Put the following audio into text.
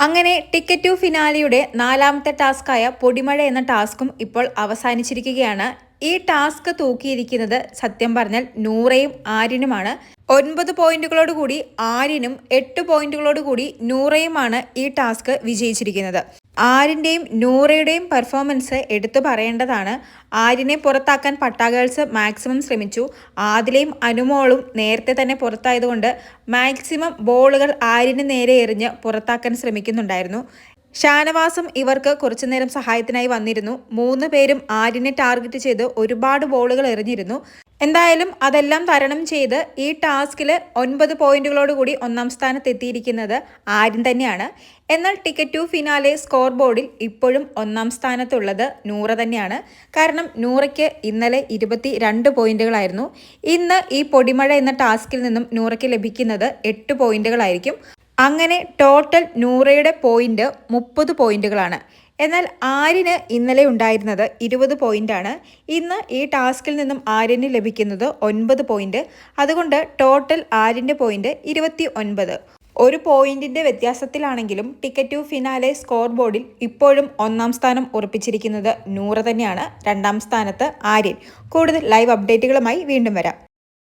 അങ്ങനെ ticket to ഫിനാലിയുടെ നാലാമത്തെ ടാസ്കായ പൊടിമഴ എന്ന ടാസ്കും ഇപ്പോൾ അവസാനിച്ചിരിക്കുകയാണ്. ഈ ടാസ്ക് തൂക്കിയിരിക്കുന്നത് സത്യം പറഞ്ഞാൽ നൂറയും ആര്യനുമാണ്. 9 പോയിന്റുകളോട് കൂടി ആര്യനും 8 പോയിന്റുകളോട് കൂടി നൂറയുമാണ് ഈ ടാസ്ക് വിജയിച്ചിരിക്കുന്നത്. ആര്യന്റെയും നൂറയുടെയും പെർഫോമൻസ് എടുത്തു പറയേണ്ടതാണ്. ആര്യനെ പുറത്താക്കാൻ പട്ടാഗേൾസ് മാക്സിമം ശ്രമിച്ചു. ആദിലയും അനുമോളും നേരത്തെ തന്നെ പുറത്തായതുകൊണ്ട് മാക്സിമം ബോളുകൾ ആര്യന് നേരെ എറിഞ്ഞ് പുറത്താക്കാൻ ശ്രമിക്കുന്നുണ്ടായിരുന്നു. ഷാനവാസും ഇവർക്ക് കുറച്ചുനേരം സഹായത്തിനായി വന്നിരുന്നു. 3 പേരും ആര്യനെ ടാർഗറ്റ് ചെയ്ത് ഒരുപാട് ബോളുകൾ എറിഞ്ഞിരുന്നു. എന്തായാലും അതെല്ലാം തരണം ചെയ്ത് ഈ ടാസ്കിൽ 9 പോയിന്റുകളോട് കൂടി ഒന്നാം സ്ഥാനത്ത് എത്തിയിരിക്കുന്നത് ആര്യൻ തന്നെയാണ്. എന്നാൽ ടിക്കറ്റ് ടു ഫിനാലെ സ്കോർ ബോർഡിൽ ഇപ്പോഴും ഒന്നാം സ്ഥാനത്തുള്ളത് നൂറ തന്നെയാണ്. കാരണം നൂറയ്ക്ക് ഇന്നലെ 22 പോയിന്റുകളായിരുന്നു. ഇന്ന് ഈ പൊടിമഴ എന്ന ടാസ്കിൽ നിന്നും നൂറയ്ക്ക് ലഭിക്കുന്നത് 8 പോയിന്റുകളായിരിക്കും. അങ്ങനെ ടോട്ടൽ നൂറയുടെ പോയിന്റ് 30 പോയിന്റുകളാണ്. എന്നാൽ ആര്യന് ഇന്നലെ ഉണ്ടായിരുന്നത് 20 പോയിന്റാണ്. ഇന്ന് ഈ ടാസ്കിൽ നിന്നും ആര്യന് ലഭിക്കുന്നത് 9 പോയിന്റ്. അതുകൊണ്ട് ടോട്ടൽ ആര്യൻ്റെ പോയിന്റ് 29. ഒരു പോയിന്റിന്റെ വ്യത്യാസത്തിലാണെങ്കിലും ടിക്കറ്റ് ടു ഫിനാലെ സ്കോർ ബോർഡിൽ ഇപ്പോഴും ഒന്നാം സ്ഥാനം ഉറപ്പിച്ചിരിക്കുന്നത് നൂറ തന്നെയാണ്. രണ്ടാം സ്ഥാനത്ത് ആര്യൻ. കൂടുതൽ ലൈവ് അപ്ഡേറ്റുകളുമായി വീണ്ടും വരാം.